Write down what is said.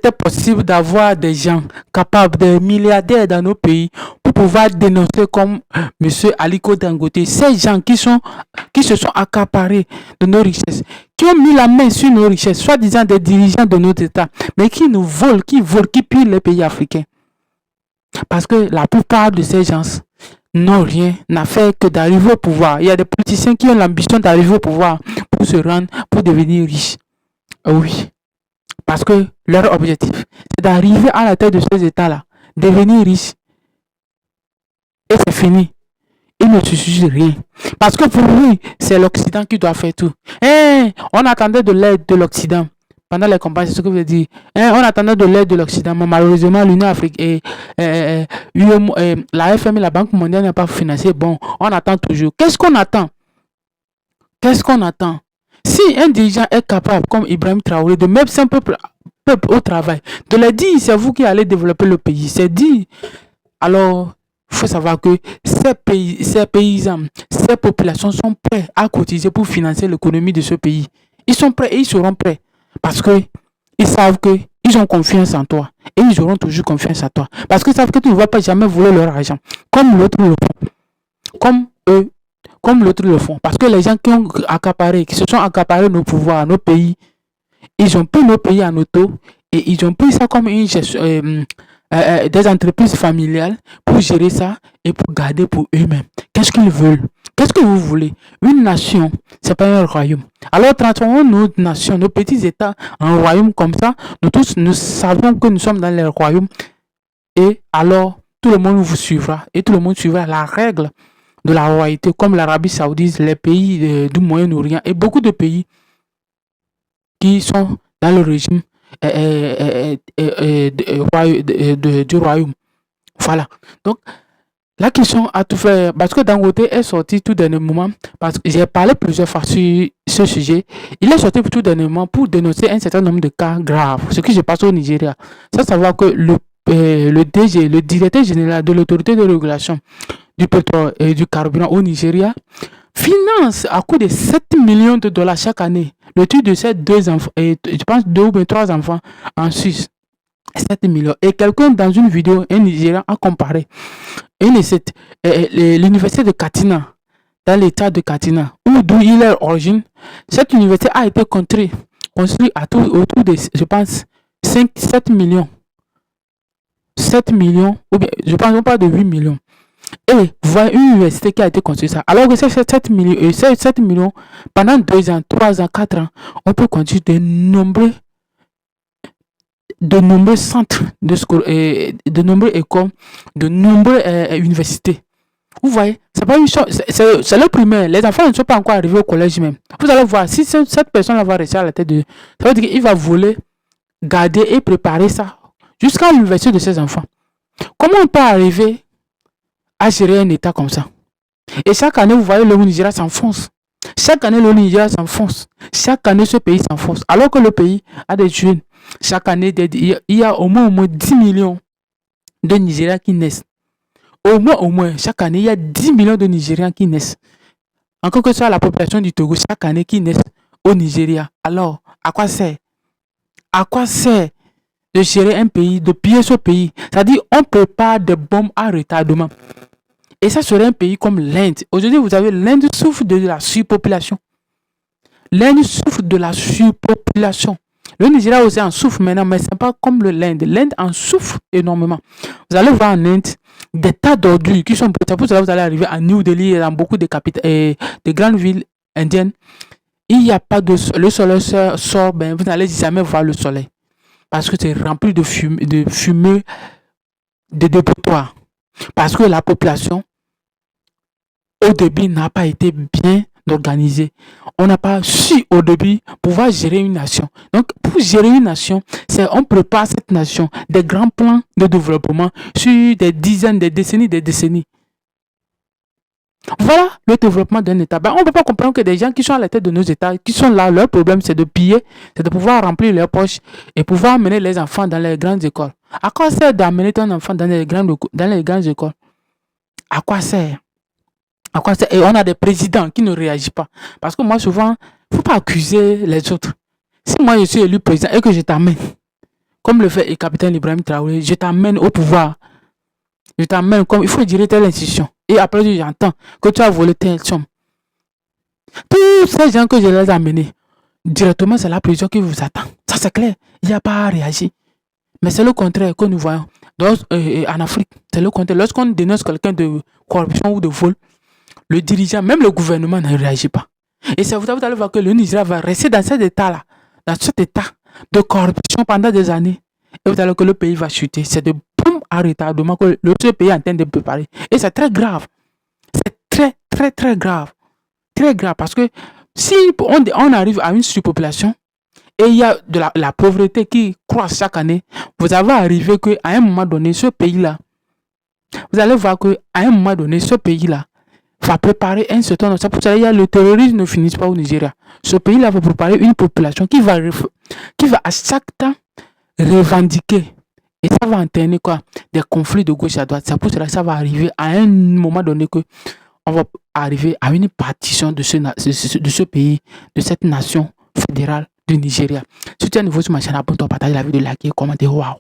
était possible d'avoir des gens capables, des milliardaires dans nos pays pour pouvoir dénoncer comme M. Aliko Dangote, ces gens qui se sont accaparés de nos richesses, qui ont mis la main sur nos richesses, soi-disant des dirigeants de notre État, mais qui nous volent, qui pillent les pays africains. Parce que la plupart de ces gens n'ont rien à faire que d'arriver au pouvoir. Il y a des politiciens qui ont l'ambition d'arriver au pouvoir pour se rendre, pour devenir riches. Oui. Parce que leur objectif, c'est d'arriver à la tête de ces États-là, devenir riches. Et c'est fini. Il ne suffit rien. Parce que pour lui, c'est l'Occident qui doit faire tout. On attendait de l'aide de l'Occident. Pendant les campagnes, c'est ce que vous dites. On attendait de l'aide de l'Occident, mais malheureusement, l'Union africaine et la FMI, la Banque mondiale n'a pas financé. Bon, on attend toujours. Qu'est-ce qu'on attend? Qu'est-ce qu'on attend? Si un dirigeant est capable, comme Ibrahim Traoré, de mettre son peuple au travail, de leur dire, c'est vous qui allez développer le pays, c'est dit. Alors, il faut savoir que ces paysans, ces populations sont prêts à cotiser pour financer l'économie de ce pays. Ils sont prêts et ils seront prêts. Parce qu'ils savent qu'ils ont confiance en toi. Et ils auront toujours confiance en toi. Parce qu'ils savent que tu ne vas pas jamais voler leur argent. Comme l'autre le font. Comme l'autre le font. Parce que les gens qui se sont accaparés nos pouvoirs, nos pays, ils ont pris nos pays en auto. Et ils ont pris ça comme une gestion, des entreprises familiales pour gérer ça et pour garder pour eux-mêmes. Qu'est-ce qu'ils veulent? Qu'est-ce que vous voulez? Une nation, c'est pas un royaume. Alors transformons nos nations, nos petits États en royaume comme ça. Nous tous, nous savons que nous sommes dans les royaumes. Et alors, tout le monde vous suivra. Et tout le monde suivra la règle de la royauté, comme l'Arabie Saoudite, les pays du Moyen-Orient et beaucoup de pays qui sont dans le régime du royaume. Voilà. Donc, la question à tout faire, parce que Dangote est sorti tout dernièrement, parce que j'ai parlé plusieurs fois sur ce sujet, il est sorti tout dernièrement pour dénoncer un certain nombre de cas graves, ce qui se passe au Nigeria. Ça savoir que le DG, le directeur général de l'autorité de régulation du pétrole et du carburant au Nigeria, finance à coût de 7 millions de dollars chaque année le tuer de ces 2 enfants, et je pense 2 ou 3 enfants en Suisse. 7 millions. Et quelqu'un dans une vidéo, un Nigérian, a comparé l'université de Katina, dans l'état de Katina, d'où il est origine. Cette université a été construite autour de, je pense, 7 millions. 7 millions, ou bien, je pense pas de 8 millions. Et vous voyez une université qui a été construite ça. Alors que ces 7 millions, pendant 2 ans, 3 ans, 4 ans, on peut construire de nombreux centres de nombreuses écoles, de nombreuses universités. Vous voyez, c'est pas une chose, c'est le primaire. Les enfants ne sont pas encore arrivés au collège même. Vous allez voir, si cette personne va rester à la tête de, ça veut dire qu'il va voler, garder et préparer ça jusqu'à l'université de ses enfants. Comment on peut arriver à gérer un État comme ça? Et chaque année, vous voyez, le Nigeria s'enfonce. Chaque année, le Nigeria s'enfonce. Chaque année, ce pays s'enfonce. Alors que le pays a des jeunes. Chaque année, il y a au moins 10 millions de Nigériens qui naissent. Au moins, chaque année, il y a 10 millions de Nigériens qui naissent. Encore que ce soit la population du Togo, chaque année qui naissent au Nigeria. Alors, à quoi sert? À quoi sert de gérer un pays, de piller ce pays? C'est-à-dire, on prépare des bombes à retardement. Et ça serait un pays comme l'Inde. Aujourd'hui, vous savez, l'Inde souffre de la surpopulation. L'Inde souffre de la surpopulation. Le Nigeria aussi en souffre maintenant, mais ce n'est pas comme l'Inde. L'Inde en souffre énormément. Vous allez voir en Inde des tas d'ordures qui sont brûlées. Pour cela, vous allez arriver à New Delhi et dans beaucoup de capitales et de grandes villes indiennes. Il n'y a pas de le soleil sort, ben, vous n'allez jamais voir le soleil. Parce que c'est rempli de fumée, de dépotoirs. Parce que la population, au début, n'a pas été bien organisée. On n'a pas su au début pouvoir gérer une nation. Donc, pour gérer une nation, on prépare cette nation des grands plans de développement sur des dizaines, des décennies. Voilà le développement d'un État. Ben, on ne peut pas comprendre que des gens qui sont à la tête de nos États, qui sont là, leur problème c'est de piller, c'est de pouvoir remplir leurs poches et pouvoir amener les enfants dans les grandes écoles. À quoi sert d'amener ton enfant dans les grandes écoles? À quoi sert? À quoi sert? Et on a des présidents qui ne réagissent pas. Parce que moi, souvent, il ne faut pas accuser les autres. Si moi, je suis élu président et que je t'amène, comme le fait le capitaine Ibrahim Traoré, je t'amène au pouvoir. Je t'amène comme il faut gérer telle institution. Et après, j'entends que tu as volé telle somme. Tous ces gens que je les ai amenés, directement, c'est la prison qui vous attend. Ça, c'est clair. Il n'y a pas à réagir. Mais c'est le contraire que nous voyons. Donc, en Afrique, c'est le contraire. Lorsqu'on dénonce quelqu'un de corruption ou de vol, le dirigeant, même le gouvernement ne réagit pas. Et c'est vous allez voir que le Nigeria va rester dans cet état-là, dans cet état de corruption pendant des années. Et vous allez voir que le pays va chuter. C'est de boum à retardement que le pays est en train de préparer. Et c'est très grave. C'est très, très, très grave. Très grave parce que si on arrive à une surpopulation et il y a de la pauvreté qui croît chaque année, vous allez arriver qu'à un moment donné, ce pays-là, vous allez voir qu'à un moment donné, ce pays-là va préparer un certain nombre. C'est pour ça qu'il y a le terrorisme ne finit pas au Nigeria. Ce pays-là va préparer une population qui va à chaque temps revendiquer. Et ça va entraîner quoi? Des conflits de gauche à droite. C'est pour ça que ça va arriver à un moment donné que on va arriver à une partition de ce pays, de cette nation fédérale du Nigeria. Si tu es nouveau sur ma chaîne, abonne-toi, partage la vidéo, like, commenter. Waouh!